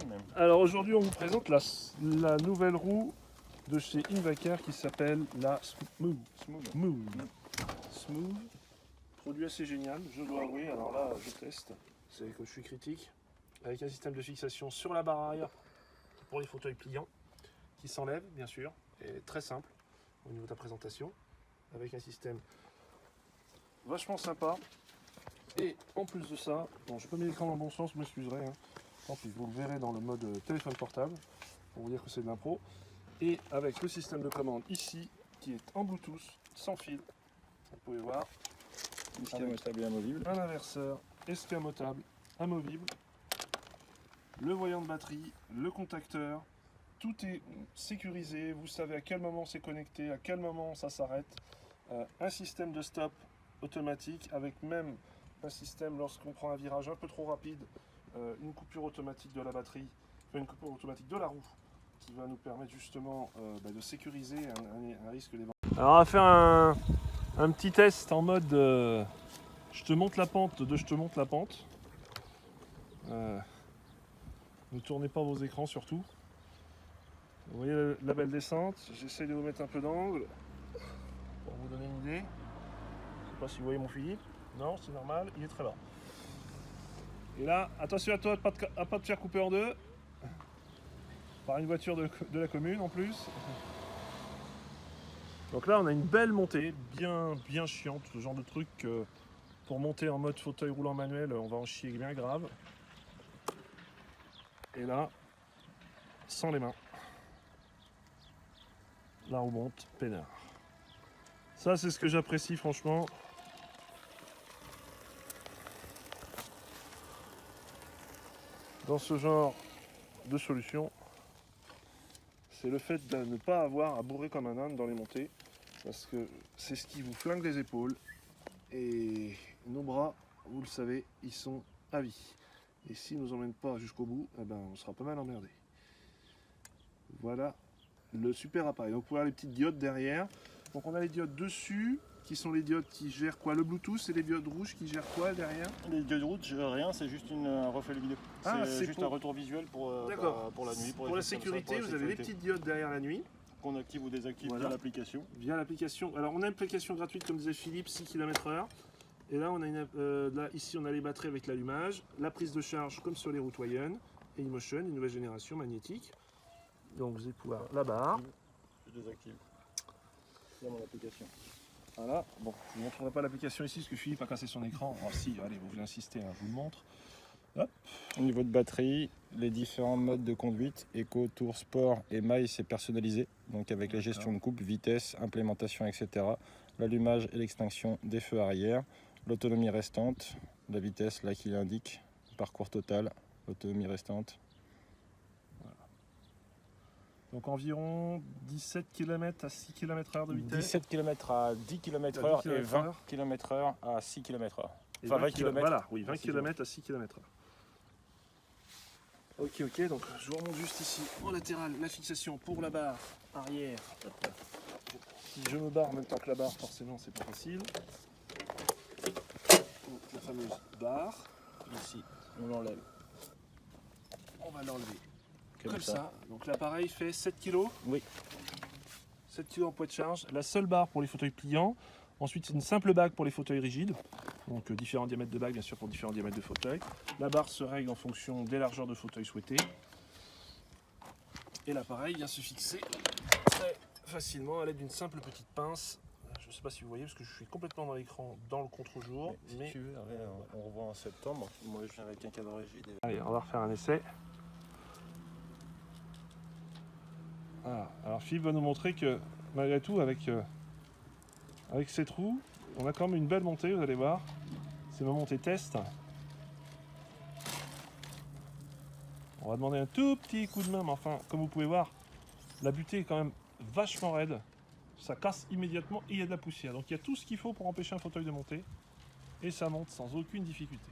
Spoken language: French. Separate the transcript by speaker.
Speaker 1: même.
Speaker 2: Alors aujourd'hui on vous présente la nouvelle roue de chez Invaker qui s'appelle la Smooth. Smooth. Produit assez génial, je dois avouer. Alors là je teste, c'est que je suis critique. Avec un système de fixation sur la barre arrière pour les fauteuils pliants qui s'enlève bien sûr, et très simple au niveau de la présentation. Avec un système vachement sympa. Et en plus de ça, bon, je n'ai pas mis l'écran dans le bon sens, vous m'excuserez. Tant pis, vous le verrez dans le mode téléphone portable, pour vous dire que c'est de l'impro. Et avec le système de commande ici, qui est en Bluetooth, sans fil, vous pouvez voir.
Speaker 1: Escamotable et amovible.
Speaker 2: Un inverseur escamotable, amovible, le voyant de batterie, le contacteur, tout est sécurisé, vous savez à quel moment c'est connecté, à quel moment ça s'arrête. Un système de stop automatique avec même un système lorsqu'on prend un virage un peu trop rapide, une coupure automatique de la batterie, une coupure automatique de la roue qui va nous permettre justement de sécuriser un risque d'événement. Alors on va faire un petit test en mode je te monte la pente de je te monte la pente. Ne tournez pas vos écrans surtout. Vous voyez la belle descente, j'essaie de vous mettre un peu d'angle pour vous donner une idée. Je ne sais pas si vous voyez mon Philippe. Non, c'est normal, il est très bas. Et là, attention à toi à pas te faire couper en deux. Par une voiture de la commune en plus. Donc là, on a une belle montée, bien chiante, ce genre de truc. Pour monter en mode fauteuil roulant manuel, on va en chier bien grave. Et là, sans les mains. La roue monte, peinard. Ça, c'est ce que j'apprécie franchement. Dans ce genre de solution, c'est le fait de ne pas avoir à bourrer comme un âne dans les montées, parce que c'est ce qui vous flingue les épaules, et nos bras, vous le savez, ils sont à vie. Et s'ils ne nous emmènent pas jusqu'au bout, eh ben, on sera pas mal emmerdé. Voilà le super appareil. Donc vous pouvez avoir les petites diodes derrière. Donc on a les diodes dessus, qui sont les diodes qui gèrent quoi? Le Bluetooth, et les diodes rouges qui gèrent quoi derrière?
Speaker 1: Les diodes rouges, je gère rien, c'est juste un reflet vidéo.
Speaker 2: Ah,
Speaker 1: c'est juste
Speaker 2: pour...
Speaker 1: un retour visuel pour la nuit.
Speaker 2: Pour la sécurité, vous avez les petites diodes derrière la nuit.
Speaker 1: Qu'on active ou désactive
Speaker 2: Voilà.
Speaker 1: via l'application.
Speaker 2: Via l'application. Alors on a une application gratuite comme disait Philippe, 6 km/h. Et là, on a là ici on a les batteries avec l'allumage, la prise de charge comme sur les routes Wayon, et eMotion, une nouvelle génération magnétique. Donc vous allez pouvoir la barre.
Speaker 1: Je désactive. Dans mon application.
Speaker 2: Voilà, bon, je ne vous montrerai pas l'application ici parce que Philippe a cassé son écran. Oh si, allez, vous voulez insister, hein, je vous le montre. Hop.
Speaker 1: Au niveau de batterie, les différents modes de conduite, Eco, Tour, Sport et Maille, c'est personnalisé. Donc avec la gestion de coupe, vitesse, implémentation, etc. L'allumage et l'extinction des feux arrière. L'autonomie restante, la vitesse là qui indique, parcours total, l'autonomie restante.
Speaker 2: Donc environ 17 km à 6 km/h de vitesse.
Speaker 1: 17 km à 10 km/h et 20 km/h à 6 km/h.
Speaker 2: Enfin 20 km. Voilà, oui, 20 km à 6 km/h. Ok, donc je vous remonte juste ici en latéral la fixation pour la barre arrière. Si je me barre en même temps que la barre, forcément c'est pas facile. Donc, la fameuse barre, ici on l'enlève. On va l'enlever comme ça. Donc l'appareil fait 7 kg.
Speaker 1: Oui.
Speaker 2: 7 kg en poids de charge. La seule barre pour les fauteuils pliants. Ensuite, c'est une simple bague pour les fauteuils rigides. Donc différents diamètres de bague, bien sûr, pour différents diamètres de fauteuil. La barre se règle en fonction des largeurs de fauteuil souhaitées. Et l'appareil vient se fixer très facilement à l'aide d'une simple petite pince. Je ne sais pas si vous voyez, parce que je suis complètement dans l'écran dans le contre-jour.
Speaker 1: Si tu veux, on revoit en septembre. Moi, je viens avec un cadre rigide.
Speaker 2: Allez, on va refaire un essai. Voilà. Alors Philippe va nous montrer que malgré tout, avec cette roue, on a quand même une belle montée, vous allez voir. C'est ma montée test. On va demander un tout petit coup de main, mais enfin, comme vous pouvez voir, la butée est quand même vachement raide. Ça casse immédiatement et il y a de la poussière. Donc il y a tout ce qu'il faut pour empêcher un fauteuil de monter. Et ça monte sans aucune difficulté.